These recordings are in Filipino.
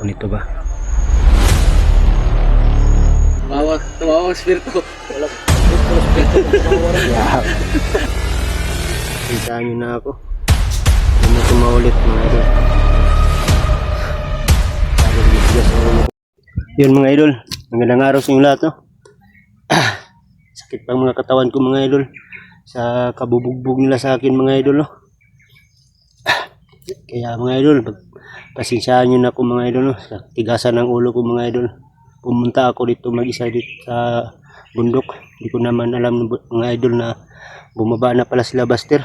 ako nito ba? Tumawa spirito. Wala Yeah. Pinsahan nyo na ako. Hindi na tumaulit mga idol. Yun mga idol, magandang araw sa inyo lahat, no? Sakit pang mga katawan ko mga idol sa kabubugbog nila sa akin mga idol, no? Kaya mga idol, pasensyahan nyo na ako mga idol, no? Sa tigasan ng ulo ko mga idol. Pumunta ako dito mag-isa dito sa bundok. Hindi ko naman alam mga idol na bumaba na pala sila Buster.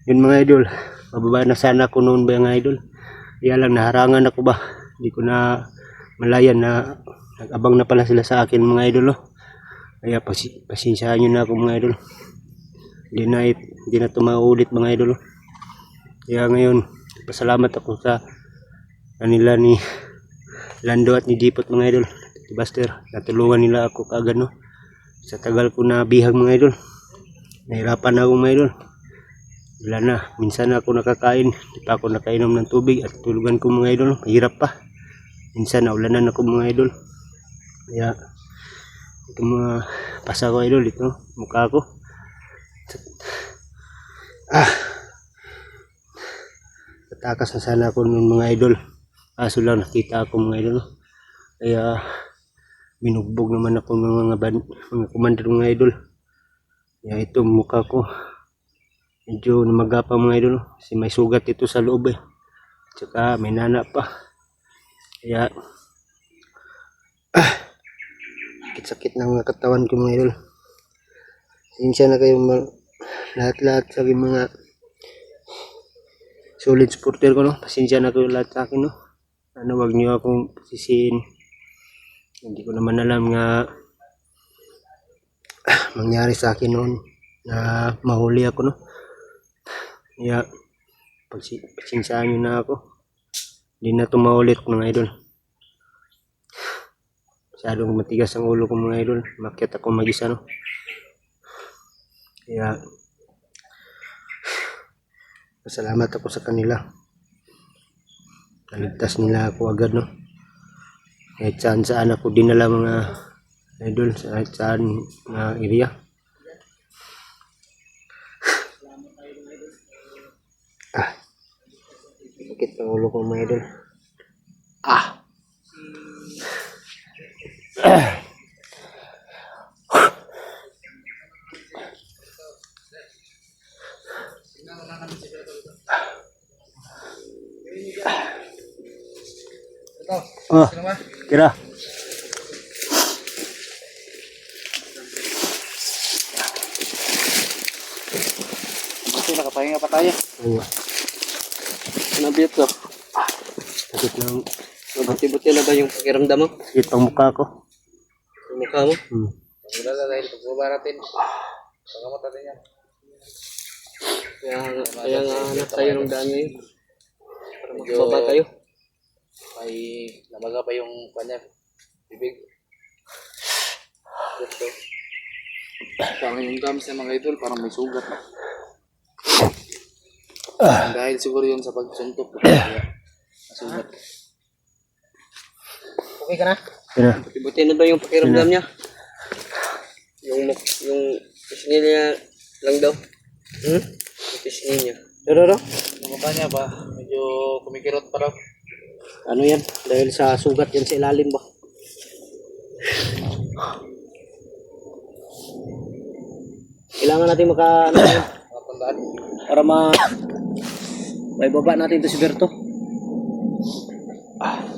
Yun mga idol, mababa na sana ako noon ba mga idol. Kaya lang naharangan ako ba. Hindi ko na malayan na nag-abang na pala sila sa akin mga idol, no? Kaya pasensyahan nyo na ako mga idol. Hindi na tumaulit mga idol, no? Kaya ngayon, pasalamat ako sa kanila ni Lando at ni Dipot mga idol, ni Buster. Natulungan nila ako kaagad, no? Sa tagal ko na bihag mga idol, nahirapan ako mga idol. Wala na, minsan ako nakakain, di pa ako nakainom ng tubig at tulugan ko mga idol, mahirap pa. Minsan naulanan ako mga idol. Kaya ito mga pasa ko idol, ito mukha ko. Tatakas na sana ako ng mga idol. Kaso lang nakita ako mga idol, no? Kaya binugbog naman ako ng mga commander mga idol. Kaya ito mukha ko medyo namagapa mga idol, no? Kasi may sugat ito sa loob tsaka may nana pa. Kaya sakit ng mga katawan ko mga idol. Sinsya na kayo lahat-lahat sa mga solid supporter ko, no? Pasensya na kayo lahat sa akin, no? Wag niyo akong sisihin. Hindi ko naman alam nga mangyari sa akin noon na mahuli ako, no? Kaya pagsensyahan nyo na ako. Hindi na tumaulit mga idol. Masyadong matigas ang ulo ko mga idol. Makyat ako mag-isa, no? Kaya pasalamat ako sa kanila. Naligtas nila ako agad, no? Kahit saan ako dinala mga idol, kahit saan na area. Sakit ang ulo ko mga idol. Kira. Ito nakapahinga pa tayo. Nabiyot ko. Sakit ng Buti-buti na ba yung pakiramdam mo? sakit ang mukha ko. Yung mukha mo? Wala na dahil pagbaba natin. Pangamot natin yan. Kaya nga hanap tayo ng daan ngayon. Para magbaba tayo. May namaga pa yung kanya. Bibig. Gusto. Parang yung gums ng mga idol, parang may sugat na. Dahil siguro yun sa pagsuntok. Kaya nasugat. Okay ka na? Kira. Buti na ba yung pakiramdam niya? Yung pisngi niya lang daw. Yung pisngi niya. Pero? Yung mukha niya ba, medyo kumikirot pa raw. Ano yan? Dahil sa sugat yan sa ilalim ba? Kailangan natin Matandaan. para may baba natin ito si Berto.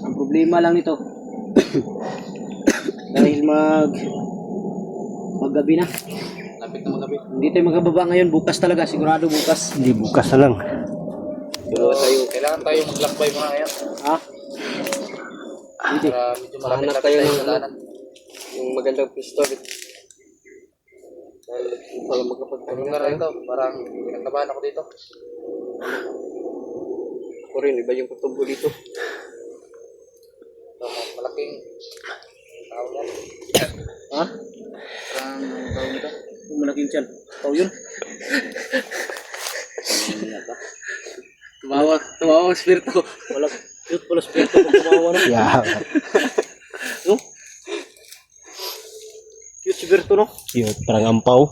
Ang problema lang nito dahil maggabi na. Lapit na magabi. Hindi tayo magababa ngayon, bukas talaga, sigurado bukas. Hindi, bukas na lang. Pero kailangan tayo maglakbay muna ngayon. Ha? Hindi. Para medyo Hanap malapit tayo tayo ng sa danan. yung magandang pisto. Para Tulong magkapagpahinga na rin tayo. ito. Parang pinagtabahan ako dito. Ako rin, iba yung kutubo dito. So, malaking tao yan. Ha? Parang ang tawag nito. Yung malaking tiyan. Tao yun. Tumawa spirito. Wala, cute pala. pala spirito pag kumawa no. Yeah. No? Cute si Berto no? Cute, parang ampaw.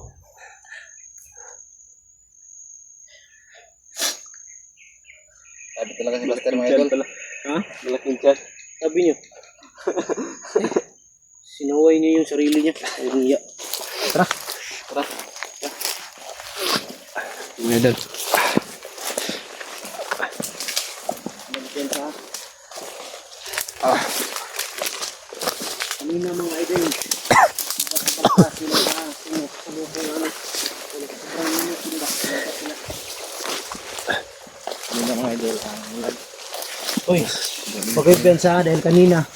Sabi talaga si Buster mga idol. Ha? Malaking chat. Sabi niyo. Sinaway niya yung sarili niya. Ang hiya. Tara. Tara. Mga idol. Nandiyan sa kanina mga idol. Basta sila sa sinubong ano. Sobrang minit sila. Ano mga idol. Uy, pagkipensa dahil kanina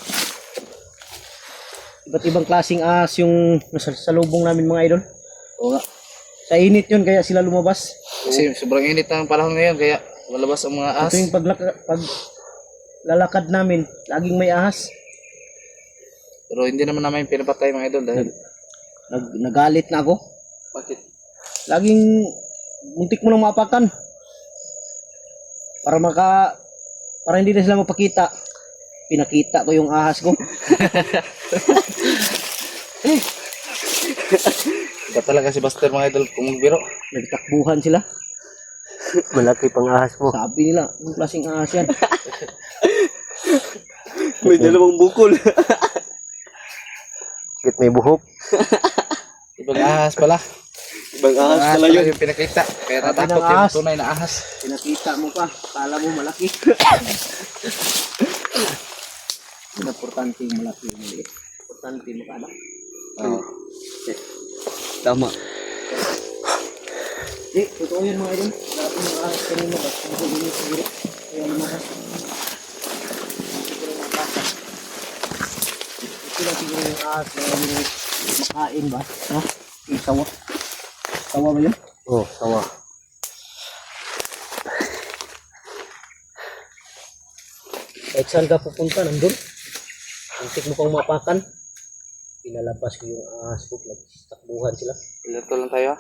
iba't ibang klaseng ahas yung nasa salubong namin mga idol. Oo nga. Sa init yun kaya sila lumabas. Kasi sobrang init ang panahon ngayon kaya lalabas ang mga ahas. Ito yung paglalakad namin, laging may ahas. Pero hindi naman namin pinapatay mga idol dahil Nagalit na ako. bakit? Laging muntik mo nang mapakan. Para hindi na sila mapakita. Pinakita ko yung ahas ko. Iba talaga si Buster mga idol kung magbiro. Nagtakbuhan sila. Malaki pang ahas mo. Sabi nila, yung klaseng ahas yan. May dalawang bukol. Bakit may buhok? Ibang ahas pala. Ibang ahas Ahas pala pala yun. yung pinakita. Kaya Sabi natakot ng yung ahas. tunay na ahas. Pinakita mo pa. Kala mo malaki. Importante yung malaki yung maliit. Importante yung makaanak. Oo. Tama. Totoo yun mga idol. Lahat ng mga ahas kanina ba? Hindi yun siguro. Kaya lumabas. Siguro mabasa. Ito lang siguro yung ahas na yung makain ba? Ha? Yung sawa. Sawa ba yun? Oh, sawa. Kahit saan ka pupunta, nandun. Muntik mo pang mapakan. Pinalabas ko yung ahas ko. Nagtakbuhan sila. Iluto lang tayo.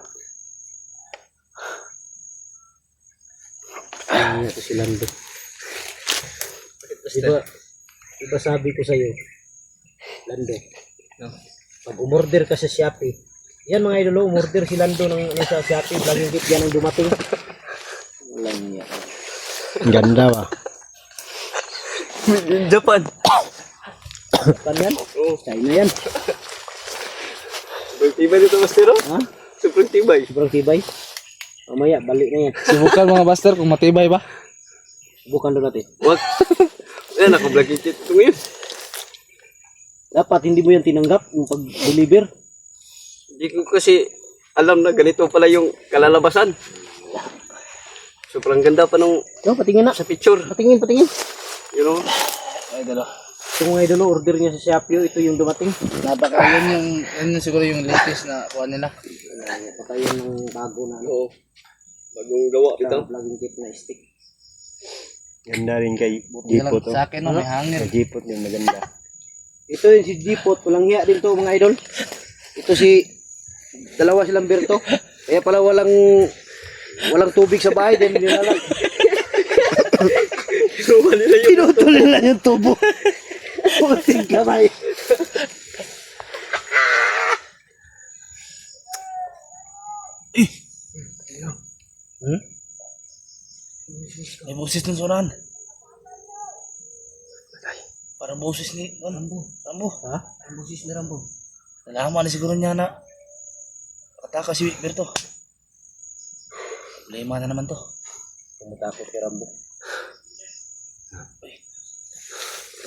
Ano ito si Lando. Diba sabi ko sa'yo, Lando, pag umorder ka sa Shopee, yan mga idolo, umorder si Lando ng sa Shopee, laging git yan ang dumating. Walang niya. Ang ganda ba? Japan. Japan yan? Oo. China yan. Sobrang tibay dito, Master. Ha? Sobrang tibay. Sobrang tibay. Mamaya, balik na yan. Subukan mga Buster kung matibay ba. Subukan doon natin. What? Ayan, naka-vlog yung kit ko ngayon. Dapat hindi mo yan tinanggap yung pag-deliver. Hindi ko kasi alam na ganito pala yung kalalabasan. Sobrang ganda pa nung So, patingin na. sa picture. Patingin. You know? Idol. Ito mga idolo, order niya sa Shopee, ito yung dumating. Napaka yun yung siguro yung latest na kuha nila. Patayin ng bago na ano. Oo. Bagong gawa Sa vlogging kit na stick. Ganda rin kay Buti na lang Jipot. sa akin no, may hangin. Kay Jipot yung maganda. Ito yung si Jipot, walang hiya din to mga idol. Ito si, dalawa silang Berto. Kaya pala walang tubig sa bahay dahil nilalag. Pinutol nila yung tubo. Puting kamay. May boses ng soran. Parang boses ni Rambo. Rambo. Ha? Ang busis ni Rambo. Nalaman na siguro niya na kataka si Berto. Problema na naman to. Tumutakot kay Rambo.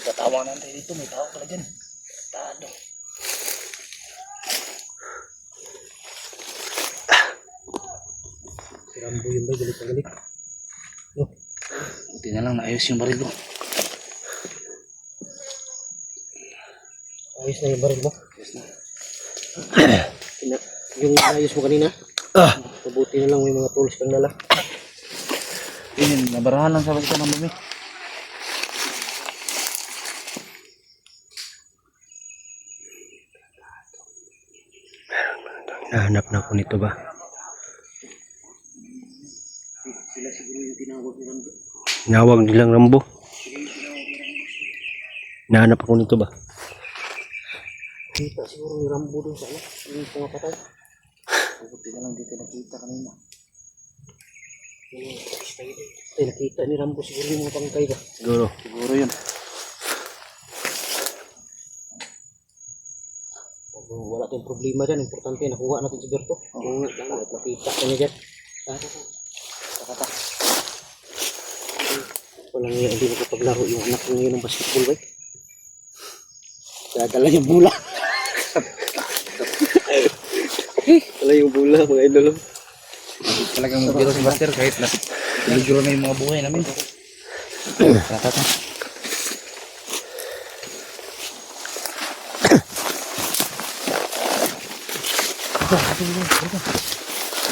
Tatawang natin dito. May tao pala dyan. Tado. Si Rambo yun ba, galit na galit. Oh, Buti na lang naayos yung baril ko. ayos na yung baril mo. Yung ayos mo kanina. Mabuti na lang may mga tools kang dala. Yun, nabarahan lang sa basta ng bumi. Nahanap na ako nito ba? Sila siguro yung tinawag ni Rambo. Nawag nilang Rambo. Sila yung tinawag ni Rambo. Hinahanap ako nito ba? Kita siguro ni Rambo dun sa ano, yung pumapatay. Buti na lang dito nakita kanina. Ay, nakita ni Rambo siguro yung mga pangkay ba? Siguro. Siguro yun. Kung wala tayong problema dyan, importante nakuha natin si Berto. Oo, nakita ka niya dyan. Takata. Walang ngayon, hindi nakapaglaro yung anak ko ngayon ng basketball ba? Dadala yung bola. Dala yung bola, mga idol. Talagang magbiro si Buster kahit na peligro na yung mga buhay namin. Takata.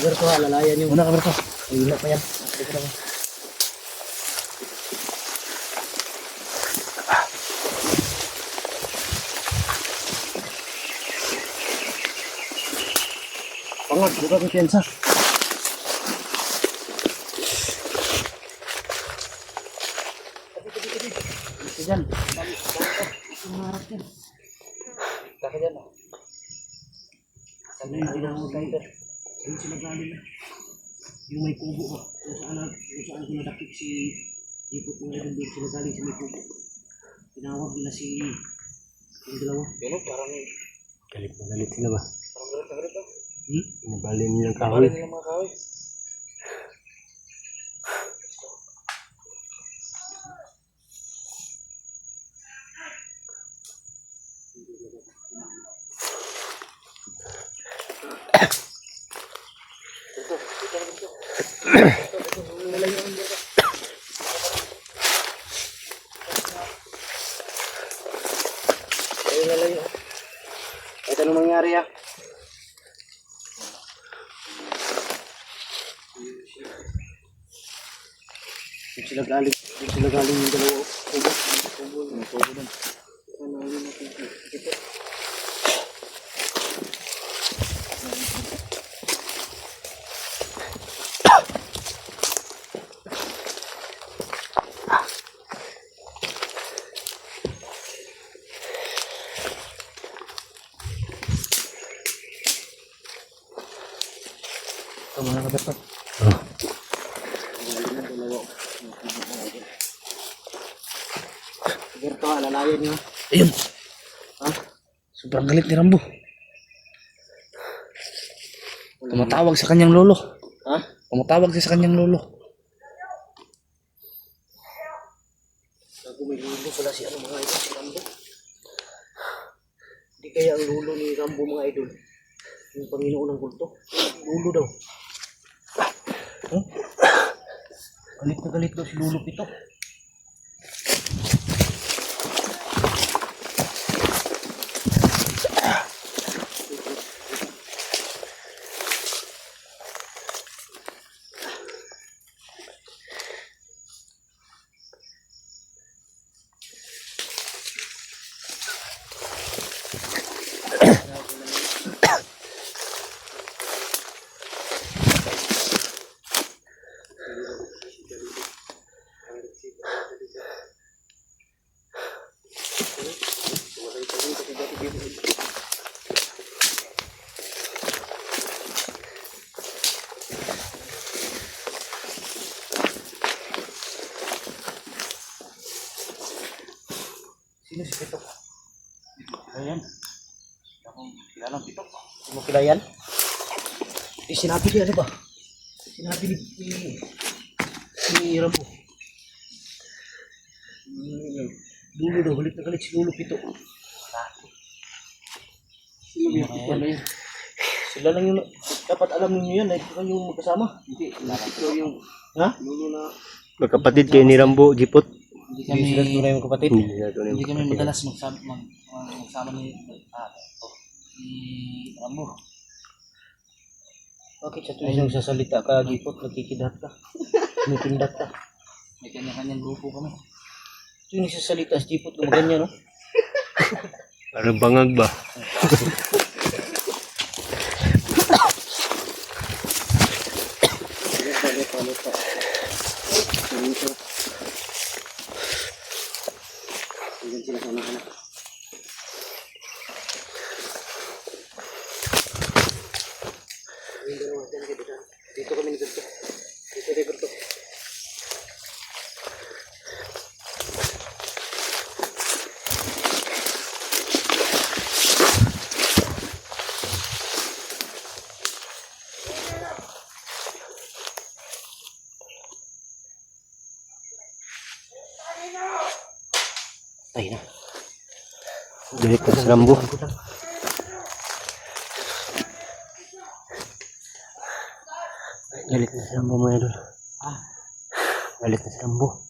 Berto, alalayan yung Una ka Berto. hila pa yan. Pangat, buka kumpiyansa. Ito dyan. Sumarap yan. Taka dyan. Sana yung tinawag tayo ito. Ayun sila galing na. Yung may kubo ba? Kung saan ko nadakip si Jipot ng Idol Bear, sila galing sa may kubo. Tinawag nila si yung dalawa. Pero parang Galit na galit sila ba? galit na galit ba? Pinabali nilang Kahoy kahoy. nila mga kahoy. Ayun nalayo. Ito anong mangyari ah? Sila galing yung dalawa. Kubo. Kubo doon. Ano yun natin? Ito. Ito muna ka Berto. Oh. Berto, alalayan nyo. Ayun. Ha? Sobrang galit ni Rambo. Tumatawag sa kanyang lolo. Ha? Tumatawag siya sa kanyang lolo. Bago may lulo pala si ano mga idol, si Rambo. Hindi kaya ang lulo ni Rambo mga idol. Yung Panginoon ng kulto. Lulo daw. Huh? Galit na galit daw si Lulo Pito. Sino si Pito? Ayan. Akong kilalang Pito. Hindi mo kilala yan? Eh, sinabi niya ano ba? Sinabi ni Rambo. Lulo daw, galit na galit si Lulo Pito. Sino yung Pito na yun? Sila lang yung, dapat alam niyo yan, eh, kayo magkasama. Hindi, ito yung, ha? Lulo na, Magkapatid kayo ni Rambo, Jipot. Hindi hindi sila tunay yung kapatid. Hindi sila tunay Hindi kami magkapatid. madalas magsama ni Rambo. Bakit sa tuwing isang sasalita ka, Jipot, nagkikidat ka? Tumitindat ka? May kanya-kanyang grupo kami. Tuwing nagsasalita si Jipot, gumaganyan, no? Parang bangag ba? Hanggang sila sa unahan Patay na. Galit na sa Rambo. Galit na sa Rambo mga idol. Galit na sa Rambo.